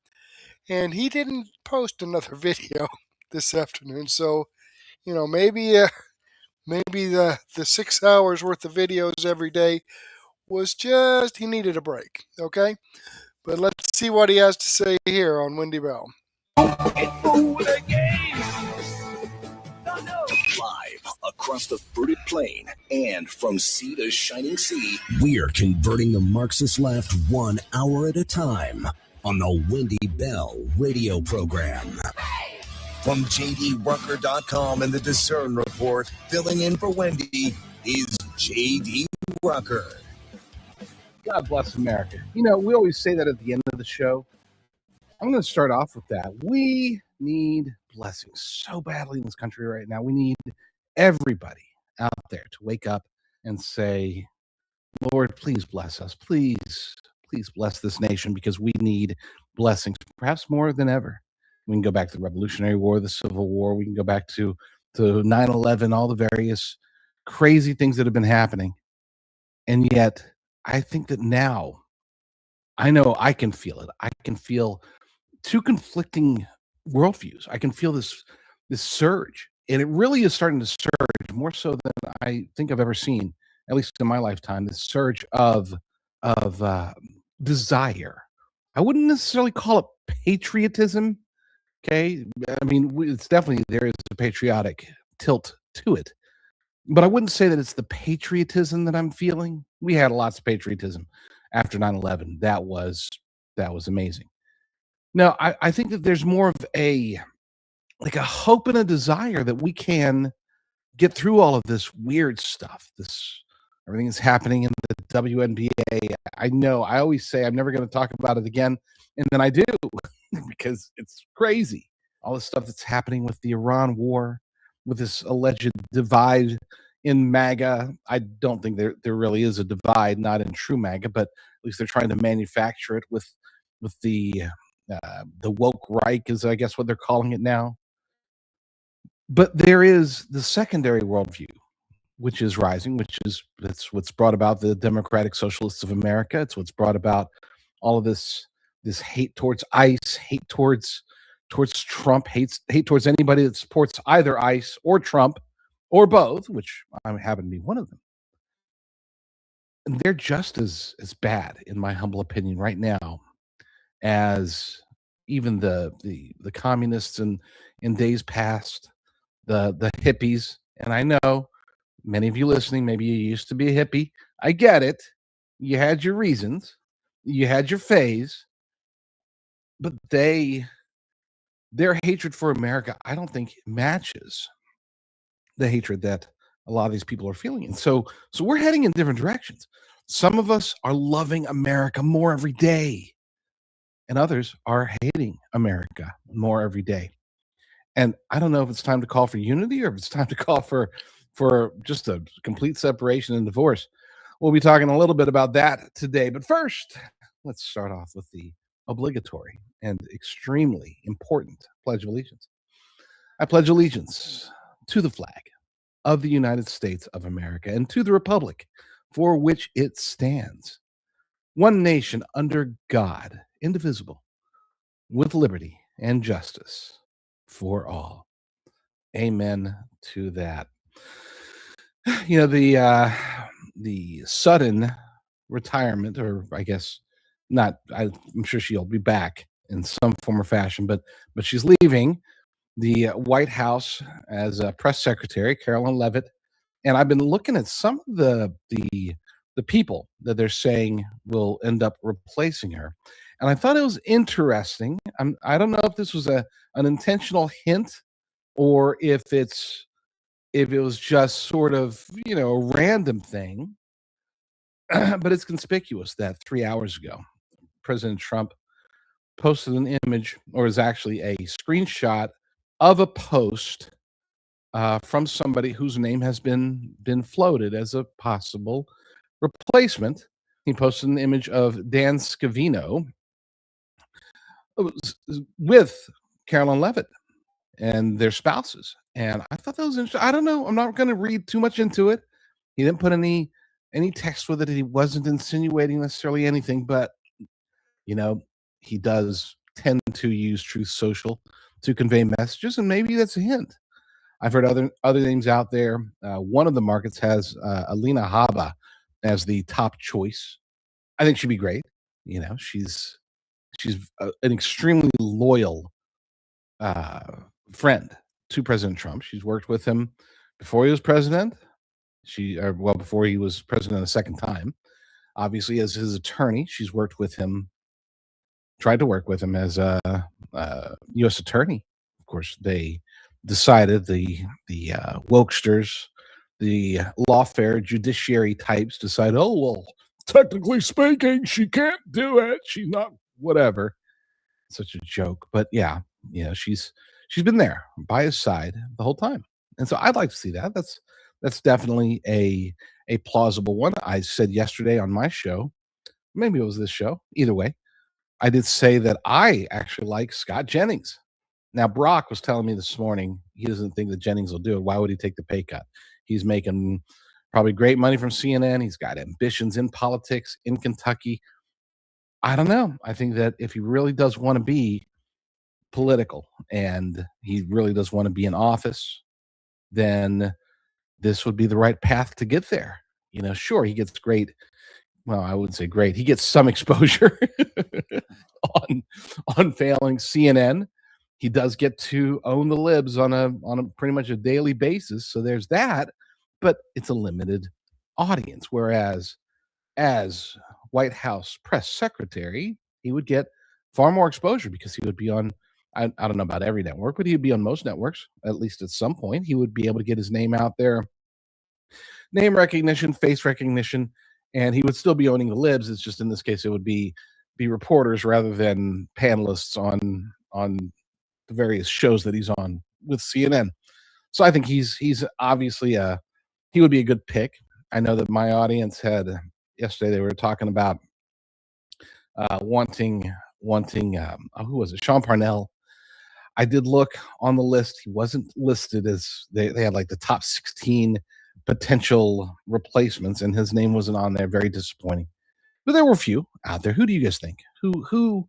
and he didn't post another video this afternoon. So, you know, maybe maybe the 6 hours worth of videos every day was just, he needed a break. Okay? But let's see what he has to say here on Wendy Bell. Live across the fruited plain and from sea to shining sea, we're converting the Marxist left 1 hour at a time on the Wendy Bell radio program. From JDRucker.com and the Discern Report, filling in for Wendy is JD Rucker. God bless America. You know, we always say that at the end of the show. I'm going to start off with that. We need blessings so badly in this country right now. We need everybody out there to wake up and say, Lord, please bless us. Please bless this nation, because we need blessings, perhaps more than ever. We can go back to the Revolutionary War, the Civil War. We can go back to 9/11, all the various crazy things that have been happening. And yet, I think that now, I know I can feel it. I can feel two conflicting worldviews. I can feel this surge, and it really is starting to surge more so than I think I've ever seen, at least in my lifetime. This surge of desire. I wouldn't necessarily call it patriotism. Okay, I mean, it's definitely, there is a patriotic tilt to it, but I wouldn't say that it's the patriotism that I'm feeling. We had lots of patriotism after 9/11. That was amazing. No, I think that there's more of a hope and a desire that we can get through all of this weird stuff, everything that's happening in the WNBA. I know I always say I'm never going to talk about it again, and then I do because it's crazy. All the stuff that's happening with the Iran war, with this alleged divide in MAGA. I don't think there really is a divide, not in true MAGA, but at least they're trying to manufacture it with the woke Reich is, I guess, what they're calling it now. But there is the secondary worldview, which is rising, that's what's brought about the Democratic Socialists of America. It's what's brought about all of this hate towards ICE, hate towards Trump, hate towards anybody that supports either ICE or Trump or both, which I happen to be one of them. And they're just as bad, in my humble opinion, right now, as even the communists in days past, the hippies. And I know many of you listening, maybe you used to be a hippie. I get it. You had your reasons. You had your phase. But their hatred for America, I don't think matches the hatred that a lot of these people are feeling. And so we're heading in different directions. Some of us are loving America more every day, and others are hating America more every day. And I don't know if it's time to call for unity or if it's time to call for just a complete separation and divorce. We'll be talking a little bit about that today. But first, let's start off with the obligatory and extremely important Pledge of Allegiance. I pledge allegiance to the flag of the United States of America and to the republic for which it stands, one nation under God, indivisible, with liberty and justice for all. Amen to that. You know, the sudden retirement, or I guess not, I'm sure she'll be back in some form or fashion, but she's leaving the White House as a press secretary, Carolyn Leavitt. And I've been looking at some of the people that they're saying will end up replacing her. And I thought it was interesting. I don't know if this was an intentional hint or if it was just sort of, a random thing. But it's conspicuous that 3 hours ago, President Trump posted an image, or is actually a screenshot of a post from somebody whose name has been floated as a possible replacement. He posted an image of Dan Scavino with Carolyn Leavitt and their spouses. And I thought that was interesting. I don't know. I'm not going to read too much into it. He didn't put any text with it. He wasn't insinuating necessarily anything, but he does tend to use Truth Social to convey messages, and maybe that's a hint. I've heard other names out there. One of the markets has Alina Habba as the top choice. I think she'd be great. She's an extremely loyal friend to President Trump. She's worked with him before he was president. Before he was president a second time. Obviously, as his attorney, she's worked with him, tried to work with him as a U.S. attorney. Of course, they decided the wokesters, the lawfare judiciary types decide, oh, well, technically speaking, she can't do it. She's not whatever. Such a joke. But yeah, she's been there by his side the whole time. And so I'd like to see that. That's definitely a plausible one. I said yesterday on my show, maybe it was this show, either way, I did say that I actually like Scott Jennings. Now, Brock was telling me this morning he doesn't think that Jennings will do it. Why would he take the pay cut? He's making probably great money from CNN. He's got ambitions in politics in Kentucky. I don't know. I think that if he really does want to be political and he really does want to be in office, then this would be the right path to get there. Sure, he gets great. Well, I wouldn't say great. He gets some exposure on failing CNN. He does get to own the libs on a pretty much a daily basis. So there's that, but it's a limited audience. Whereas as White House press secretary, he would get far more exposure because he would be on, I don't know about every network, but he'd be on most networks, at least at some point. He would be able to get his name out there, name recognition, face recognition, and he would still be owning the libs. It's just in this case, it would be reporters rather than panelists on the various shows that he's on with CNN. So I think he's obviously he would be a good pick. I know that my audience had yesterday, they were talking about wanting who was it? Sean Parnell. I did look on the list. He wasn't listed as they had like the top 16 potential replacements, and his name wasn't on there. Very disappointing. But there were a few out there. Who do you guys think? Who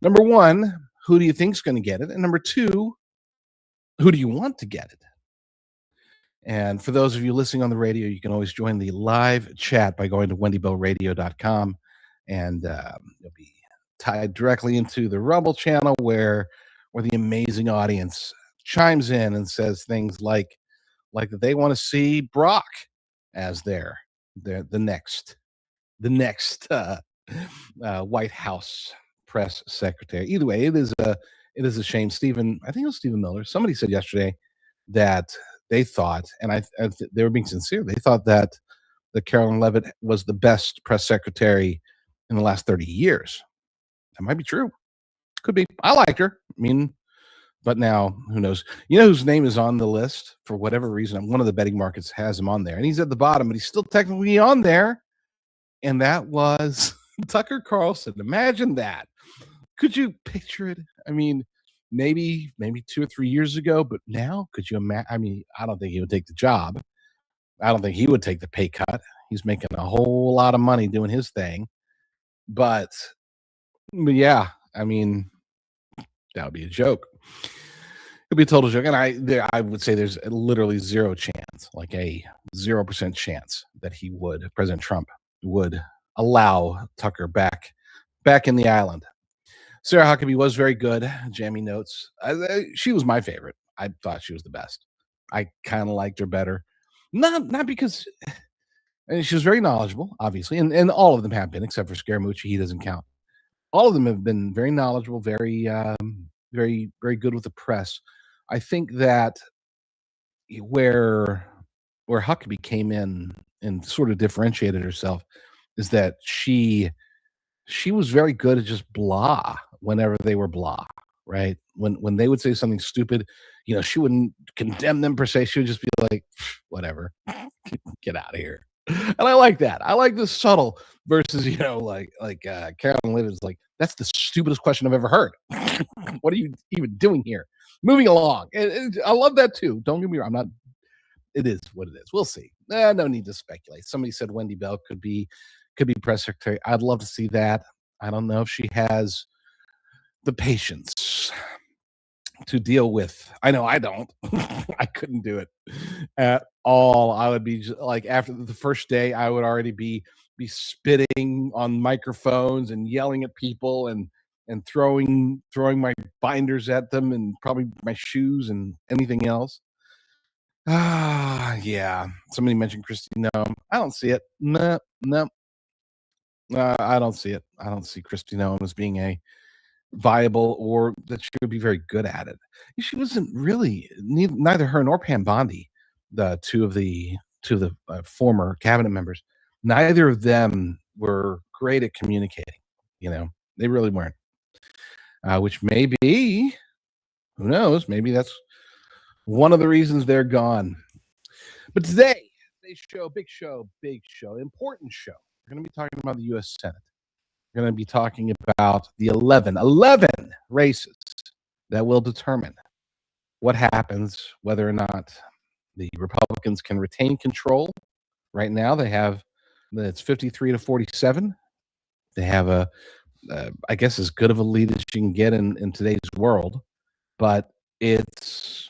number one, who do you think's going to get it? And number two, who do you want to get it? And for those of you listening on the radio, you can always join the live chat by going to wendybellradio.com, and you'll be tied directly into the Rumble channel where the amazing audience chimes in and says things like that they want to see Brock as the next White House press secretary. Either way, it is a shame. I think it was Stephen Miller. Somebody said yesterday that they thought, and they were being sincere, they thought that Carolyn Leavitt was the best press secretary in the last 30 years. That might be true. Could be. I like her. I mean, but now who knows? You know whose name is on the list for whatever reason? One of the betting markets has him on there, and he's at the bottom, but he's still technically on there. And that was Tucker Carlson. Imagine that. Could you picture it? I mean, maybe 2 or 3 years ago, but now could you imagine? I mean, I don't think he would take the job. I don't think he would take the pay cut. He's making a whole lot of money doing his thing. But yeah, I mean, that would be a joke. It'd be a total joke. And I would say there's literally zero chance, like a 0% chance that President Trump would allow Tucker back in the island. Sarah Huckabee was very good. Jamie notes. She was my favorite. I thought she was the best. I kind of liked her better. Not because and she was very knowledgeable, obviously, and all of them have been, except for Scaramucci. He doesn't count. All of them have been very knowledgeable, very, very, very good with the press. I think that where Huckabee came in and sort of differentiated herself is that she was very good at just blah whenever they were blah, right? When they would say something stupid, she wouldn't condemn them per se. She would just be like, whatever, get out of here. And I like that. I like the subtle versus, like Carolyn Leavitt is like, that's the stupidest question I've ever heard. What are you even doing here? Moving along. I love that too. Don't get me wrong. It is what it is. We'll see. No need to speculate. Somebody said Wendy Bell could be press secretary. I'd love to see that. I don't know if she has the patience to deal with. I know I don't. I couldn't do it at all. I would be like, after the first day, I would already be spitting on microphones and yelling at people and throwing my binders at them and probably my shoes and anything else. Yeah. Somebody mentioned Christy Noem. I don't see it. No. I don't see it. I don't see Christy Noem as being a viable, or that she would be very good at it. She wasn't really, neither her nor Pam Bondi, the two of the former cabinet members, neither of them were great at communicating. They really weren't. Which may be, who knows, maybe that's one of the reasons they're gone. But today's show, big show, important show. We're going to be talking about the U.S. Senate. We're going to be talking about the 11 races that will determine what happens, whether or not the Republicans can retain control. Right now, it's 53 to 47. They have I guess, as good of a lead as you can get in today's world, but it's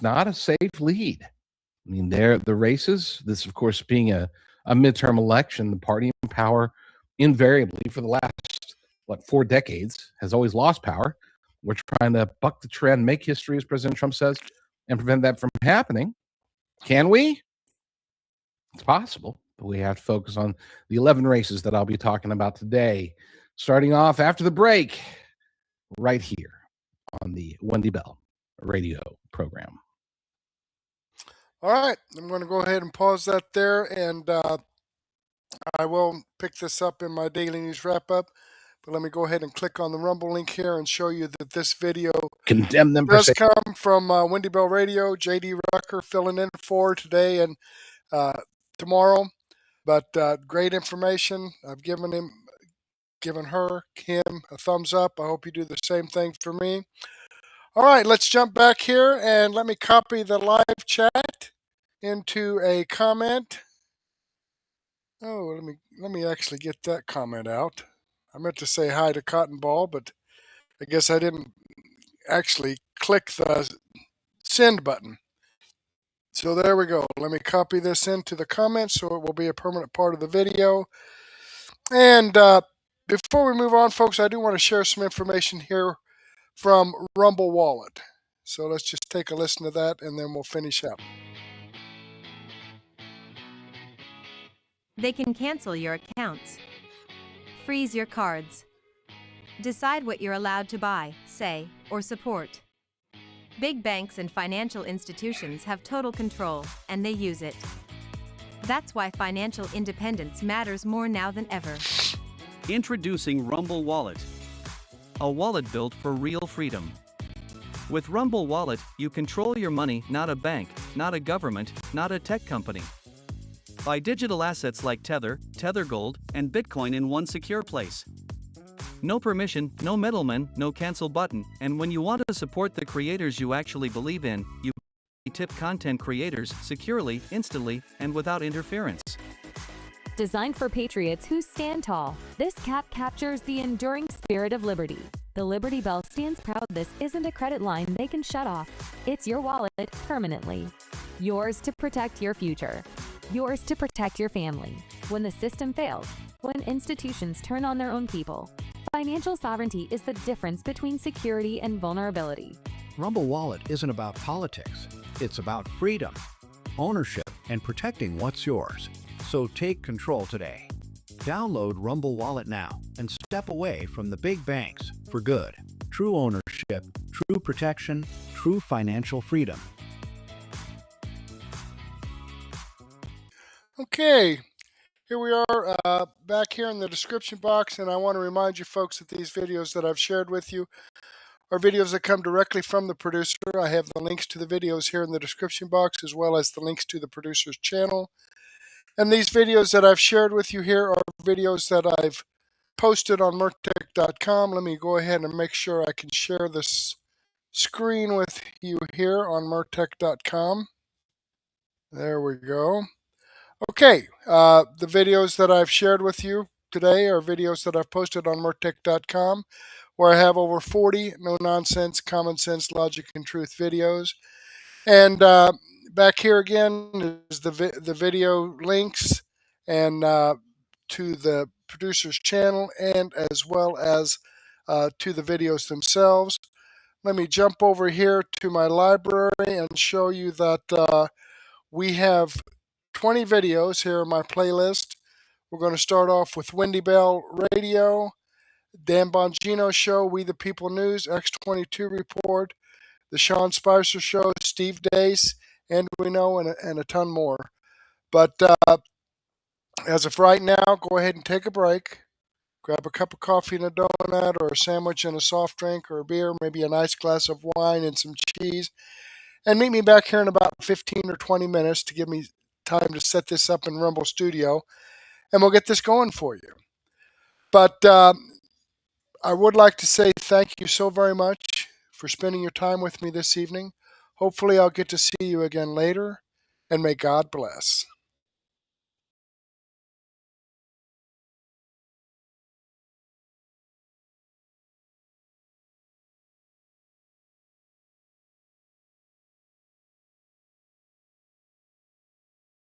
not a safe lead. I mean, the races, this, of course, being a midterm election, the party in power invariably for the last, 4 decades has always lost power. We're trying to buck the trend, make history, as President Trump says, and prevent that from happening. Can we? It's possible, but we have to focus on the 11 races that I'll be talking about today, starting off after the break, right here on the Wendy Bell radio program. All right, I'm going to go ahead and pause that there, and I will pick this up in my daily news wrap-up. But let me go ahead and click on the Rumble link here and show you that this video condemn them does come from Wendy Bell Radio, J.D. Rucker filling in for today and tomorrow. But great information. I've given him a thumbs up. I hope you do the same thing for me. All right, let's jump back here and let me copy the live chat into a comment. Oh, let me actually get that comment out. I meant to say hi to Cotton Ball, but I guess I didn't actually click the send button. So there we go. Let me copy this into the comments so it will be a permanent part of the video. And before we move on, folks, I do want to share some information here from Rumble Wallet. So let's just take a listen to that and then we'll finish up. They can cancel your accounts, freeze your cards, decide what you're allowed to buy, say, or support. Big banks and financial institutions have total control, and they use it. That's why financial independence matters more now than ever. Introducing Rumble Wallet, a wallet built for real freedom. With Rumble Wallet, you control your money, not a bank, not a government, not a tech company. Buy digital assets like Tether, Tether Gold, and Bitcoin in one secure place. No permission, no middleman, no cancel button, and when you want to support the creators you actually believe in, you tip content creators securely, instantly, and without interference. Designed for patriots who stand tall, this cap captures the enduring spirit of liberty. The Liberty Bell stands proud this isn't a credit line they can shut off. It's your wallet permanently. Yours to protect your future. Yours to protect your family. When the system fails, when institutions turn on their own people, financial sovereignty is the difference between security and vulnerability. Rumble Wallet isn't about politics. It's about freedom, ownership, and protecting what's yours. So take control today. Download Rumble Wallet now and step away from the big banks for good. True ownership, true protection, true financial freedom. Okay, here we are back here in the description box, and I want to remind you folks that these videos that I've shared with you are videos that come directly from the producer. I have the links to the videos here in the description box, as well as the links to the producer's channel. And these videos that I've shared with you here are videos that I've posted on mertech.com. Let me go ahead and make sure I can share this screen with you here on mertech.com. There we go. Okay, the videos that I've shared with you today are videos that I've posted on mertech.com. where I have over 40 no-nonsense, common sense, logic, and truth videos. And back here again is the video links and to the producer's channel, and as well as to the videos themselves. Let me jump over here to my library and show you that we have 20 videos here in my playlist. We're going to start off with Wendy Bell Radio, Dan Bongino Show, We the People News, X22 Report, The Sean Spicer Show, Steve Dace, and we know, and a ton more. But as of right now, go ahead and take a break. Grab a cup of coffee and a donut, or a sandwich and a soft drink, or a beer, maybe a nice glass of wine and some cheese. And meet me back here in about 15 or 20 minutes to give me time to set this up in Rumble Studio, and we'll get this going for you. But I would like to say thank you so very much for spending your time with me this evening. Hopefully I'll get to see you again later, and may God bless.